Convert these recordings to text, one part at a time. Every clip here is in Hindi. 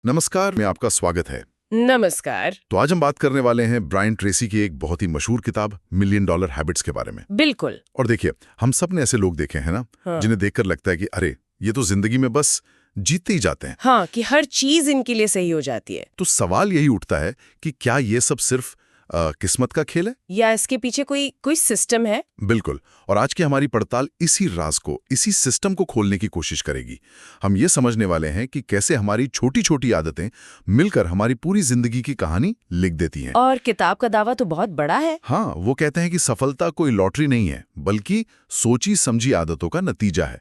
नमस्कार, में आपका स्वागत है। नमस्कार। तो आज हम बात करने वाले हैं ब्रायन ट्रेसी की एक बहुत ही मशहूर किताब मिलियन डॉलर हैबिट्स के बारे में। बिल्कुल। और देखिए, हम सब ने ऐसे लोग देखे हैं ना, हाँ। जिन्हें देखकर लगता है कि अरे ये तो जिंदगी में बस जीतते ही जाते हैं। हाँ, कि हर चीज इनके लिए सही हो जाती है। तो सवाल यही उठता है कि क्या ये सब सिर्फ किस्मत का खेल है या इसके पीछे कोई सिस्टम है? बिल्कुल। और आज की हमारी पड़ताल इसी राज को, इसी सिस्टम को खोलने की कोशिश करेगी। हम ये समझने वाले हैं कि कैसे हमारी छोटी छोटी आदतें मिलकर हमारी पूरी जिंदगी की कहानी लिख देती हैं। और किताब का दावा तो बहुत बड़ा है। हाँ, वो कहते हैं कि सफलता कोई लॉटरी नहीं है, बल्कि सोची समझी आदतों का नतीजा है।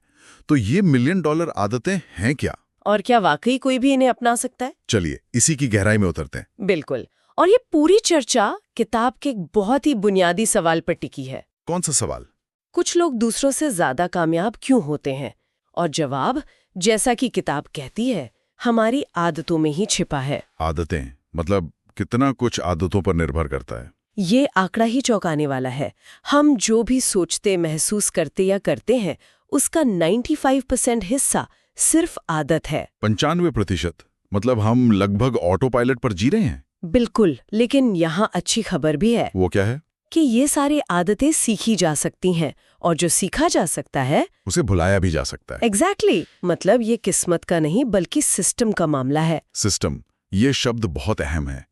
तो ये मिलियन डॉलर आदतें हैं क्या? और क्या वाकई कोई भी इन्हें अपना सकता है? चलिए इसी की गहराई में उतरते हैं। बिल्कुल। और ये पूरी चर्चा किताब के एक बहुत ही बुनियादी सवाल पर टिकी है। कौन सा सवाल? कुछ लोग दूसरों से ज्यादा कामयाब क्यों होते हैं? और जवाब, जैसा कि किताब कहती है, हमारी आदतों में ही छिपा है। आदतें मतलब कितना कुछ आदतों पर निर्भर करता है। ये आंकड़ा ही चौंकाने वाला है। हम जो भी सोचते, महसूस करते या करते हैं, उसका 95% हिस्सा सिर्फ आदत है। 95%? मतलब हम लगभग ऑटो पायलट पर जी रहे हैं। बिल्कुल। लेकिन यहाँ अच्छी खबर भी है। वो क्या है? कि ये सारी आदतें सीखी जा सकती हैं, और जो सीखा जा सकता है उसे भुलाया भी जा सकता है। एग्जैक्टली। मतलब ये किस्मत का नहीं, बल्कि सिस्टम का मामला है। सिस्टम, ये शब्द बहुत अहम है।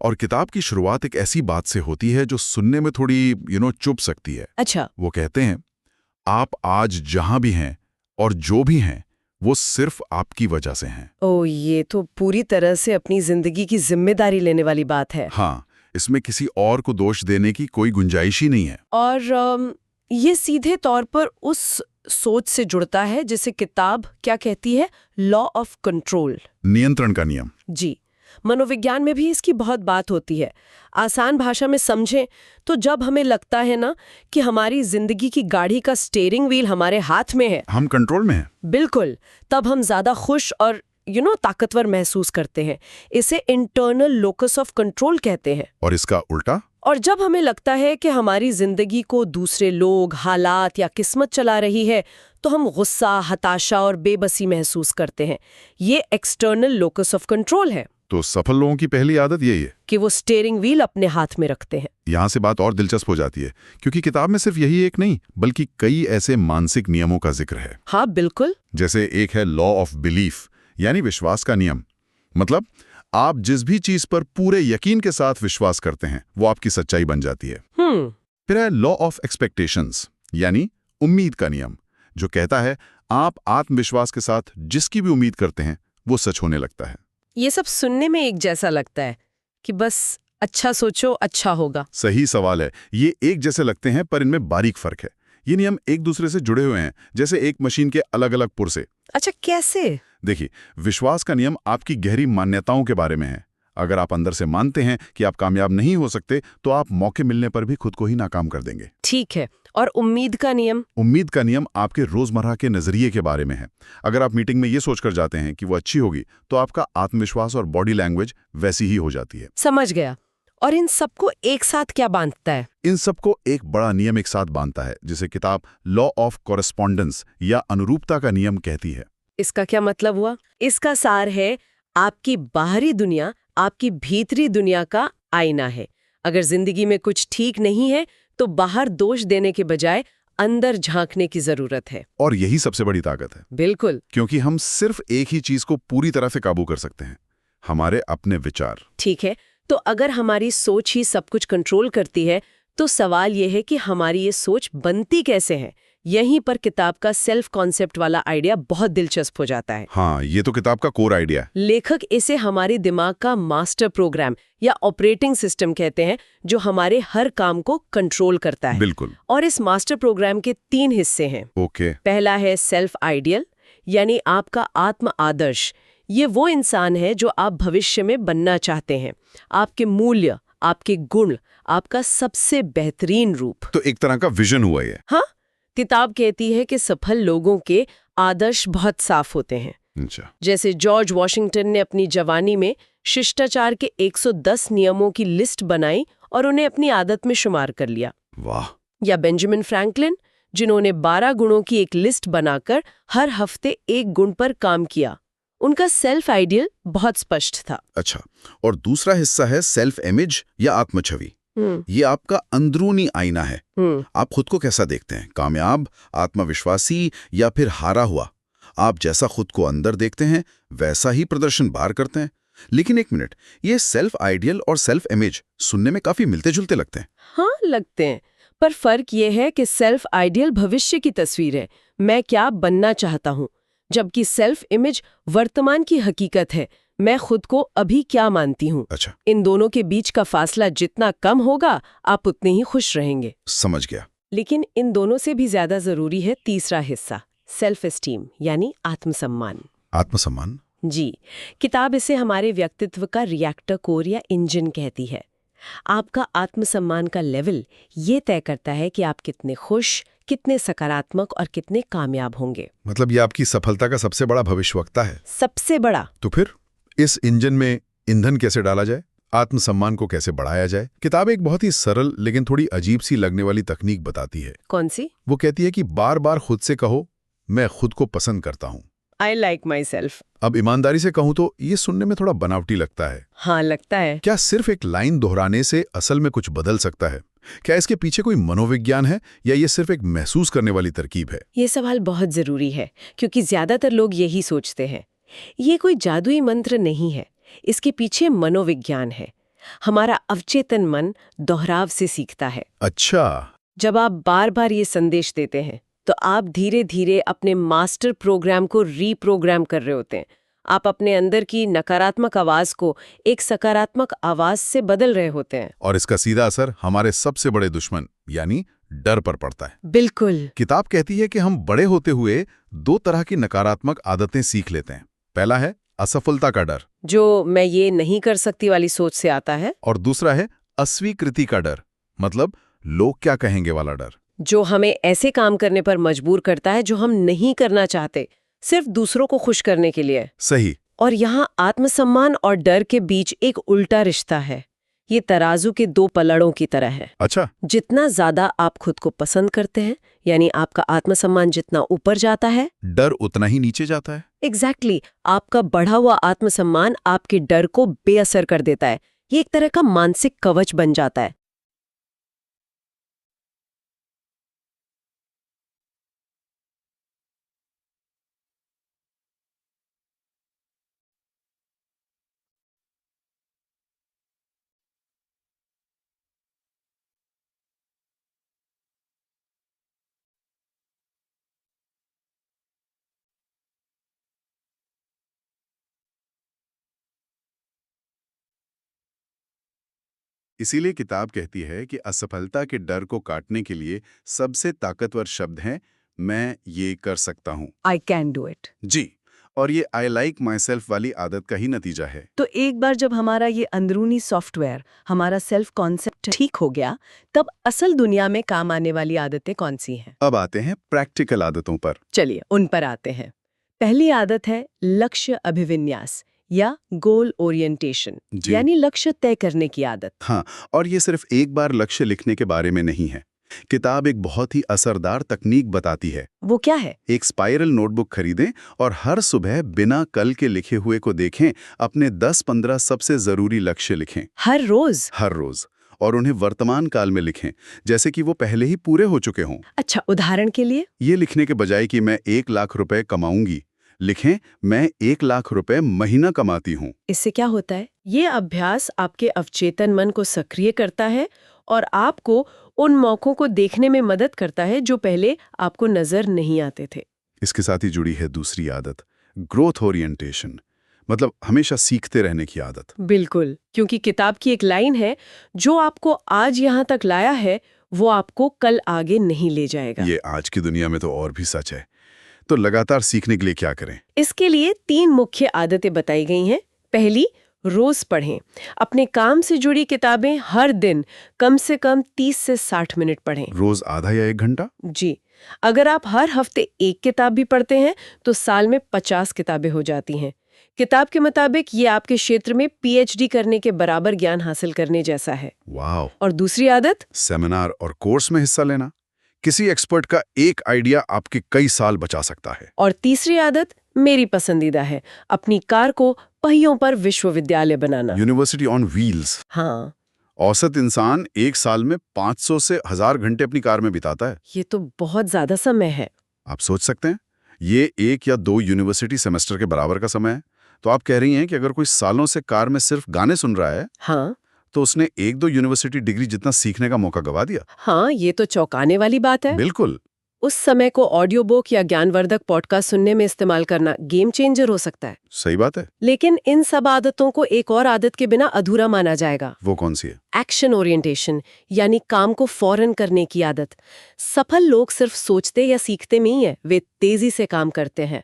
और किताब की शुरुआत एक ऐसी बात से होती है जो सुनने में थोड़ी चुभ सकती है। अच्छा। वो कहते हैं, आप आज जहां भी हैं और जो भी हैं वो सिर्फ आपकी वजह से हैं। ओ, ये तो पूरी तरह से अपनी जिंदगी की जिम्मेदारी लेने वाली बात है। हाँ, इसमें किसी और को दोष देने की कोई गुंजाइश ही नहीं है। और ये सीधे तौर पर उस सोच से जुड़ता है जिसे किताब क्या कहती है, लॉ ऑफ कंट्रोल, नियंत्रण का नियम। जी। मनोविज्ञान में भी इसकी बहुत बात होती है। आसान भाषा में समझें तो जब हमें लगता है ना कि हमारी जिंदगी की गाड़ी का स्टीयरिंग व्हील हमारे हाथ में है, हम कंट्रोल में हैं। बिल्कुल, तब हम ज्यादा खुश और ताकतवर महसूस करते हैं। इसे इंटरनल लोकस ऑफ कंट्रोल कहते हैं। और इसका उल्टा? और जब हमें लगता है कि हमारी जिंदगी को दूसरे लोग, हालात या किस्मत चला रही है, तो हम गुस्सा, हताशा और बेबसी महसूस करते हैं। ये एक्सटर्नल लोकस ऑफ कंट्रोल है। तो सफल लोगों की पहली आदत यही है कि वो स्टीयरिंग व्हील अपने हाथ में रखते हैं। यहाँ से बात और दिलचस्प हो जाती है, क्योंकि किताब में सिर्फ यही एक नहीं, बल्कि कई ऐसे मानसिक नियमों का जिक्र है। हाँ, बिल्कुल। जैसे एक है लॉ ऑफ बिलीफ, यानी विश्वास का नियम। मतलब आप जिस भी चीज पर पूरे यकीन के साथ विश्वास करते हैं, वो आपकी सच्चाई बन जाती है। फिर है लॉ ऑफ एक्सपेक्टेशंस, यानी उम्मीद का नियम, जो कहता है आप आत्मविश्वास के साथ जिसकी भी उम्मीद करते हैं वो सच होने लगता है। ये सब सुनने में एक जैसा लगता है कि बस अच्छा सोचो, अच्छा होगा। सही सवाल है। ये एक जैसे लगते हैं, पर इनमें बारीक फर्क है। ये नियम एक दूसरे से जुड़े हुए हैं, जैसे एक मशीन के अलग अलग पुर्जे। अच्छा, कैसे? देखिए, विश्वास का नियम आपकी गहरी मान्यताओं के बारे में है। अगर आप अंदर से मानते हैं कि आप कामयाब नहीं हो सकते, तो आप मौके मिलने पर भी खुद को ही नाकाम कर देंगे। ठीक है। और उम्मीद का नियम? उम्मीद का नियम आपके रोजमर्रा के नजरिए के बारे में है। अगर आप मीटिंग में ये सोचकर जाते हैं कि वो अच्छी होगी, तो आपका आत्मविश्वास और बॉडी लैंग्वेज वैसी ही हो जाती है। समझ गया। और इन सबको एक साथ क्या बांधता है? इन सबको एक बड़ा नियम एक साथ बांधता है, जिसे किताब लॉ ऑफ कॉरेस्पॉन्डेंस या अनुरूपता का नियम कहती है। इसका क्या मतलब हुआ? इसका सार है, आपकी बाहरी दुनिया आपकी भीतरी दुनिया का आईना है। अगर जिंदगी में कुछ ठीक नहीं है, तो बाहर दोष देने के बजाय अंदर झांकने की जरूरत है। और यही सबसे बड़ी ताकत है। बिल्कुल। क्योंकि हम सिर्फ एक ही चीज को पूरी तरह से काबू कर सकते हैं, हमारे अपने विचार। ठीक है, तो अगर हमारी सोच ही सब कुछ कंट्रोल करती है, तो सवाल यह है कि हमारी ये सोच बनती कैसे है। यहीं पर किताब का सेल्फ कॉन्सेप्ट वाला आइडिया बहुत दिलचस्प हो जाता है। हाँ, ये तो किताब का कोर आइडिया है। लेखक इसे हमारे दिमाग का मास्टर प्रोग्राम या ऑपरेटिंग सिस्टम कहते हैं, जो हमारे हर काम को कंट्रोल करता है। बिल्कुल। और इस मास्टर प्रोग्राम के 3 हिस्से हैं। ओके। पहला है सेल्फ आइडियल, यानी आपका आत्म आदर्श। ये वो इंसान है जो आप भविष्य में बनना चाहते हैं। आपके मूल्य, आपके गुण, आपका सबसे बेहतरीन रूप। तो एक तरह का विजन हुआ ये। हाँ, किताब कहती है कि सफल लोगों के आदर्श बहुत साफ होते हैं। अच्छा। जैसे जॉर्ज वॉशिंगटन ने अपनी जवानी में शिष्टाचार के 110 नियमों की लिस्ट बनाई और उन्हें अपनी आदत में शुमार कर लिया। वाह। या बेंजामिन फ्रैंकलिन, जिन्होंने 12 गुणों की एक लिस्ट बनाकर हर हफ्ते एक गुण पर काम किया। उनका सेल्फ आइडियल बहुत स्पष्ट था। अच्छा, और दूसरा हिस्सा है सेल्फ इमेज या आत्मछवि। ये आपका अंदरूनी आईना है। आप खुद को कैसा देखते हैं, कामयाब, आत्मविश्वासी या फिर हारा हुआ? आप जैसा खुद को अंदर देखते हैं वैसा ही प्रदर्शन बाहर करते हैं। लेकिन एक मिनट, ये सेल्फ आइडियल और सेल्फ इमेज सुनने में काफी मिलते जुलते लगते हैं। हाँ, लगते हैं, पर फर्क ये है कि सेल्फ आइडियल भविष्य की तस्वीर है, मैं क्या बनना चाहता हूँ, जबकि सेल्फ इमेज वर्तमान की हकीकत है, मैं खुद को अभी क्या मानती हूँ। अच्छा, इन दोनों के बीच का फासला जितना कम होगा, आप उतने ही खुश रहेंगे। समझ गया। लेकिन इन दोनों से भी ज्यादा जरूरी है तीसरा हिस्सा, सेल्फ एस्टीम यानी आत्मसम्मान। आत्मसम्मान? जी, किताब इसे हमारे व्यक्तित्व का रिएक्टर कोर या इंजन कहती है। आपका आत्मसम्मान का लेवल ये तय करता है कि आप कितने खुश, कितने सकारात्मक और कितने कामयाब होंगे। मतलब ये आपकी सफलता का सबसे बड़ा भविष्यवक्ता है। सबसे बड़ा। तो फिर इस इंजन में ईंधन कैसे डाला जाए, आत्मसम्मान को कैसे बढ़ाया जाए? किताब एक बहुत ही सरल लेकिन थोड़ी अजीब सी लगने वाली तकनीक बताती है। कौन सी? वो कहती है कि बार बार खुद से कहो, मैं खुद को पसंद करता हूँ। I like myself। अब ईमानदारी से कहूँ तो ये सुनने में थोड़ा बनावटी लगता है। हाँ, लगता है। क्या सिर्फ एक लाइन दोहराने से असल में कुछ बदल सकता है? क्या इसके पीछे कोई मनोविज्ञान है या ये सिर्फ एक महसूस करने वाली तरकीब है? ये सवाल बहुत जरूरी है, क्योंकि ज्यादातर लोग यही सोचते हैं। ये कोई जादुई मंत्र नहीं है, इसके पीछे मनोविज्ञान है। हमारा अवचेतन मन दोहराव से सीखता है। अच्छा। जब आप बार बार ये संदेश देते हैं तो आप धीरे धीरे अपने मास्टर प्रोग्राम को रीप्रोग्राम कर रहे होते हैं। आप अपने अंदर की नकारात्मक आवाज को एक सकारात्मक आवाज से बदल रहे होते हैं। और इसका सीधा असर हमारे सबसे बड़े दुश्मन यानी डर पर पड़ता है। बिल्कुल। किताब कहती है कि हम बड़े होते हुए दो तरह की नकारात्मक आदतें सीख लेते हैं। पहला है असफलता का डर, जो मैं ये नहीं कर सकती वाली सोच से आता है। और दूसरा है अस्वीकृति का डर, मतलब लोग क्या कहेंगे वाला डर, जो हमें ऐसे काम करने पर मजबूर करता है जो हम नहीं करना चाहते, सिर्फ दूसरों को खुश करने के लिए। सही। और यहाँ आत्मसम्मान और डर के बीच एक उल्टा रिश्ता है। ये तराजू के दो पलड़ों की तरह है। अच्छा। जितना ज्यादा आप खुद को पसंद करते हैं, यानी आपका आत्मसम्मान जितना ऊपर जाता है, डर उतना ही नीचे जाता है। एग्जैक्टली। आपका बढ़ा हुआ आत्मसम्मान आपके डर को बेअसर कर देता है। ये एक तरह का मानसिक कवच बन जाता है। इसीलिए किताब कहती है कि असफलता के डर को काटने के लिए सबसे ताकतवर शब्द हैं, मैं ये कर सकता हूँ। I can do it. जी, और ये आई लाइक माई सेल्फ वाली आदत का ही नतीजा है। तो एक बार जब हमारा ये अंदरूनी सॉफ्टवेयर, हमारा सेल्फ कॉन्सेप्ट ठीक हो गया, तब असल दुनिया में काम आने वाली आदतें कौन सी हैं? अब आते हैं प्रैक्टिकल आदतों पर। चलिए उन पर आते हैं। पहली आदत है लक्ष्य अभिविन्यास या गोल ओरिएंटेशन, यानी लक्ष्य तय करने की आदत। हाँ, और ये सिर्फ एक बार लक्ष्य लिखने के बारे में नहीं है। किताब एक बहुत ही असरदार तकनीक बताती है। वो क्या है? एक स्पाइरल नोटबुक खरीदें और हर सुबह बिना कल के लिखे हुए को देखें, अपने 10-15 सबसे जरूरी लक्ष्य लिखें। हर रोज? हर रोज, और उन्हें वर्तमान काल में लिखें, जैसे कि वो पहले ही पूरे हो चुके हों। अच्छा, उदाहरण के लिए? ये लिखने के बजाय कि मैं 1 लाख रुपए कमाऊंगी, लिखें मैं 1 लाख रुपए महीना कमाती हूँ। इससे क्या होता है? ये अभ्यास आपके अवचेतन मन को सक्रिय करता है और आपको उन मौकों को देखने में मदद करता है जो पहले आपको नजर नहीं आते थे। इसके साथ ही जुड़ी है दूसरी आदत, ग्रोथ ओरिएंटेशन, मतलब हमेशा सीखते रहने की आदत। बिल्कुल, क्योंकि किताब की एक लाइन है, जो आपको आज यहाँ तक लाया है वो आपको कल आगे नहीं ले जाएगा। ये आज की दुनिया में तो और भी सच है। तो लगातार सीखने के लिए क्या करें? इसके लिए 3 मुख्य आदतें बताई गई हैं। पहली, रोज पढ़ें। अपने काम से जुड़ी किताबें हर दिन कम से कम 30 से 60 मिनट पढ़ें। रोज आधा या 1 घंटा? जी, अगर आप हर हफ्ते 1 किताब भी पढ़ते हैं तो साल में 50 किताबें हो जाती हैं। किताब के मुताबिक ये आपके क्षेत्र में PhD करने के बराबर ज्ञान हासिल करने जैसा है। वाह। और दूसरी आदत, सेमिनार और कोर्स में हिस्सा लेना। किसी एक्सपर्ट का एक आइडिया आपके कई साल बचा सकता है। और तीसरी आदत, मेरी पसंदीदा है, अपनी कार को पहियों पर विश्वविद्यालय बनाना। University on wheels. हाँ, औसत इंसान एक साल में 500 से 1000 घंटे अपनी कार में बिताता है। ये तो बहुत ज्यादा समय है। आप सोच सकते हैं, ये 1 या 2 यूनिवर्सिटी सेमेस्टर के बराबर का समय है। तो आप कह रही हैं कि अगर कोई सालों से कार में सिर्फ गाने सुन रहा है, हाँ तो उसने 1-2 यूनिवर्सिटी डिग्री जितना सीखने का मौका गवा दिया। हाँ, ये तो चौंकाने वाली बात है। बिल्कुल। उस समय को ऑडियो बुक या ज्ञानवर्धक पॉडकास्ट सुनने में इस्तेमाल करना गेम चेंजर हो सकता है। सही बात है। लेकिन इन सब आदतों को एक और आदत के बिना अधूरा माना जाएगा। वो कौन सी है? एक्शन ओरिएंटेशन, यानी काम को फौरन करने की आदत। सफल लोग सिर्फ सोचते या सीखते नहीं है, वे तेजी से काम करते हैं।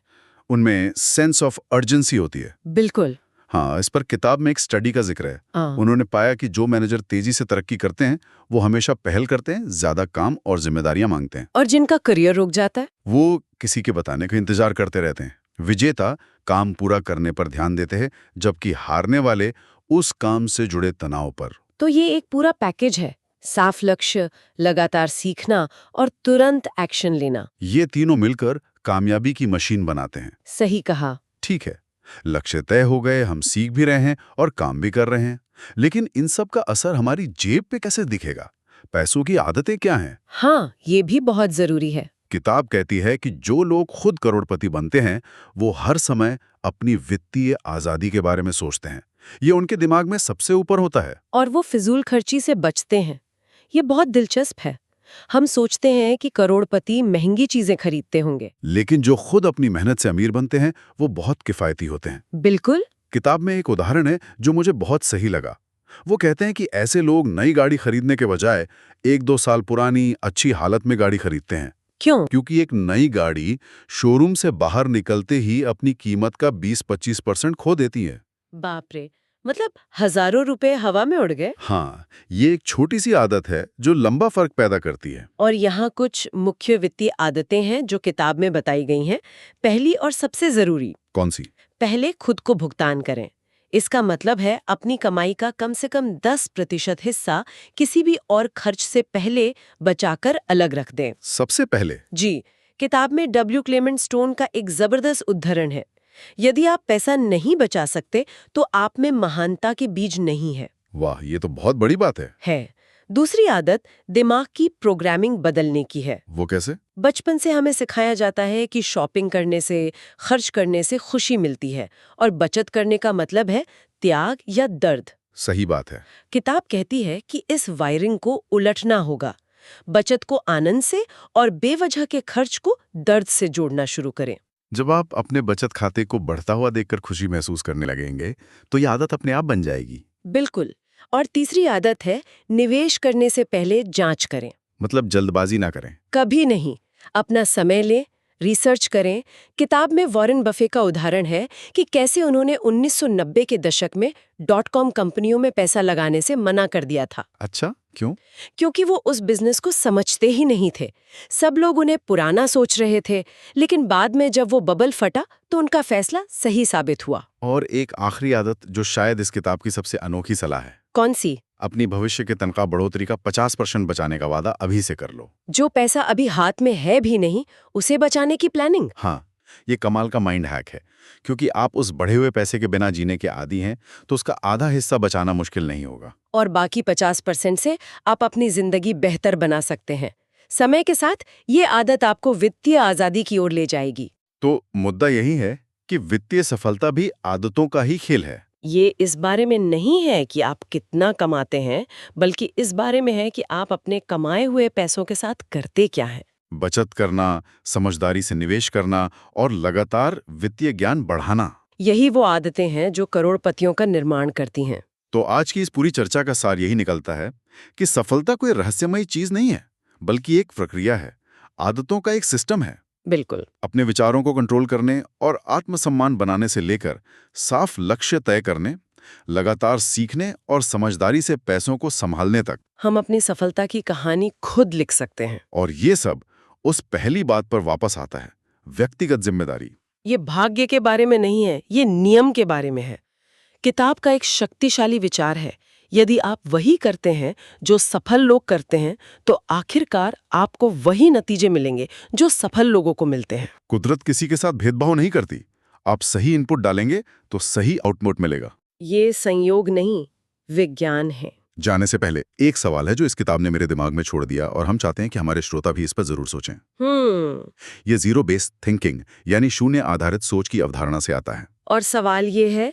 उनमें सेंस ऑफ अर्जेंसी होती है। बिल्कुल। हाँ, इस पर किताब में एक स्टडी का जिक्र है। हाँ। उन्होंने पाया कि जो मैनेजर तेजी से तरक्की करते हैं, वो हमेशा पहल करते हैं, ज्यादा काम और जिम्मेदारियां मांगते हैं। और जिनका करियर रुक जाता है, वो किसी के बताने का इंतजार करते रहते हैं। विजेता काम पूरा करने पर ध्यान देते हैं, जबकि हारने वाले उस काम से जुड़े तनाव पर। तो ये एक पूरा पैकेज है। साफ लक्ष्य, लगातार सीखना और तुरंत एक्शन लेना। ये तीनों मिलकर कामयाबी की मशीन बनाते हैं। सही कहा। ठीक है, लक्ष्य तय हो गए, हम सीख भी रहे हैं और काम भी कर रहे हैं, लेकिन इन सब का असर हमारी जेब पे कैसे दिखेगा? पैसों की आदतें क्या हैं? हाँ, ये भी बहुत जरूरी है। किताब कहती है कि जो लोग खुद करोड़पति बनते हैं, वो हर समय अपनी वित्तीय आजादी के बारे में सोचते हैं। ये उनके दिमाग में सबसे ऊपर होता है। और वो फिजूल खर्ची से बचते हैं। ये बहुत दिलचस्प है। हम सोचते हैं कि करोड़पति महंगी चीजें खरीदते होंगे। लेकिन जो खुद अपनी मेहनत से अमीर बनते हैं, वो बहुत किफायती होते हैं। बिल्कुल। किताब में एक उदाहरण है जो मुझे बहुत सही लगा। वो कहते हैं कि ऐसे लोग नई गाड़ी खरीदने के बजाय 1-2 साल पुरानी अच्छी हालत में गाड़ी खरीदते हैं। क्यों? क्योंकि एक नई गाड़ी शोरूम से बाहर निकलते ही अपनी कीमत का 20-25% खो देती है। बाप रे, मतलब हजारों रुपए हवा में उड़ गए। हाँ, ये एक छोटी सी आदत है जो लंबा फर्क पैदा करती है। और यहाँ कुछ मुख्य वित्तीय आदतें हैं जो किताब में बताई गई हैं। पहली और सबसे जरूरी, कौन सी? पहले खुद को भुगतान करें। इसका मतलब है अपनी कमाई का कम से कम 10% हिस्सा किसी भी और खर्च से पहले बचाकर अलग रख दें। सबसे पहले? जी, किताब में डब्ल्यू क्लेमेंट स्टोन का एक जबरदस्त उदाहरण है। यदि आप पैसा नहीं बचा सकते तो आप में महानता के बीज नहीं है। वाह, ये तो बहुत बड़ी बात है। दूसरी आदत दिमाग की प्रोग्रामिंग बदलने की है। वो कैसे? बचपन से हमें सिखाया जाता है कि शॉपिंग करने से, खर्च करने से खुशी मिलती है और बचत करने का मतलब है त्याग या दर्द। सही बात है। किताब कहती है कि इस वायरिंग को उलटना होगा। बचत को आनंद से और बेवजह के खर्च को दर्द से जोड़ना शुरू करें। जब आप अपने बचत खाते को बढ़ता हुआ देखकर खुशी महसूस करने लगेंगे, तो ये आदत अपने आप बन जाएगी। बिल्कुल। और तीसरी आदत है निवेश करने से पहले जांच करें। मतलब जल्दबाजी ना करें। कभी नहीं। अपना समय लें, रिसर्च करें। किताब में वॉरेन बफे का उदाहरण है कि कैसे उन्होंने 1990 के दशक में .com कंपनियों में पैसा लगाने से मना कर दिया था। अच्छा, क्यों? क्योंकि वो उस बिजनेस को समझते ही नहीं थे। सब लोग उन्हें पुराना सोच रहे थे, लेकिन बाद में जब वो बबल फटा तो उनका फैसला सही साबित हुआ। और एक आखिरी आदत जो शायद इस किताब की सबसे अनोखी सलाह है। कौन सी? अपनी भविष्य के तनख्वाह बढ़ोतरी का 50% बचाने का वादा अभी से कर लो। जो पैसा अभी हाथ में है भी नहीं, उसे बचाने की प्लानिंग। हाँ, ये कमाल का माइंड हैक है, क्योंकि आप उस बढ़े हुए पैसे के बिना जीने के आदी हैं, तो उसका आधा हिस्सा बचाना मुश्किल नहीं होगा। और बाकी 50% से आप अपनी जिंदगी बेहतर बना सकते हैं। समय के साथ ये आदत आपको वित्तीय आजादी की ओर ले जाएगी। तो मुद्दा यही है कि वित्तीय सफलता भी आदतों का ही खेल है। ये इस बारे में नहीं है कि आप कितना कमाते हैं, बल्कि इस बारे में है कि आप अपने कमाए हुए पैसों के साथ करते क्या हैं। बचत करना, समझदारी से निवेश करना और लगातार वित्तीय ज्ञान बढ़ाना, यही वो आदतें हैं जो करोड़पतियों का निर्माण करती हैं। तो आज की इस पूरी चर्चा का सार यही निकलता है कि सफलता कोई रहस्यमयी चीज नहीं है, बल्कि एक प्रक्रिया है, आदतों का एक सिस्टम है। बिल्कुल। अपने विचारों को कंट्रोल करने और आत्मसम्मान बनाने से लेकर साफ लक्ष्य तय करने, लगातार सीखने और समझदारी से पैसों को संभालने तक हम अपनी सफलता की कहानी खुद लिख सकते हैं। और ये सब उस पहली बात पर वापस आता है, व्यक्तिगत जिम्मेदारी। ये भाग्य के बारे में नहीं है, ये नियम के बारे में है। किताब का एक शक्तिशाली विचार है, यदि आप वही करते हैं जो सफल लोग करते हैं, तो आखिरकार आपको वही नतीजे मिलेंगे जो सफल लोगों को मिलते हैं। कुदरत किसी के साथ भेदभाव नहीं करती। आप सही इनपुट डालेंगे तो सही आउटपुट मिलेगा। ये संयोग नहीं, विज्ञान है। जाने से पहले एक सवाल है जो इस किताब ने मेरे दिमाग में छोड़ दिया और हम चाहते हैं कि हमारे श्रोता भी इस पर जरूर सोचें। ये जीरो बेस्ड थिंकिंग यानी शून्य आधारित सोच की अवधारणा से आता है। और सवाल ये है,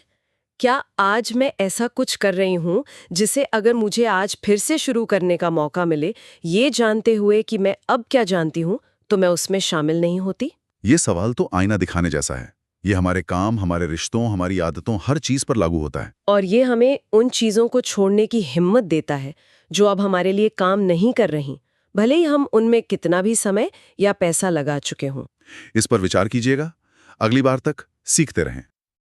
क्या आज मैं ऐसा कुछ कर रही हूँ जिसे अगर मुझे आज फिर से शुरू करने का मौका मिले, ये जानते हुए कि मैं अब क्या जानती हूँ, तो मैं उसमें शामिल नहीं होती? ये सवाल तो आईना दिखाने जैसा है। ये हमारे काम, हमारे रिश्तों, हमारी आदतों, हर चीज पर लागू होता है। और ये हमें उन चीजों को छोड़ने की हिम्मत देता है जो अब हमारे लिए काम नहीं कर रही, भले ही हम उनमें कितना भी समय या पैसा लगा चुके हों। इस पर विचार कीजिएगा। अगली बार तक सीखते रहें।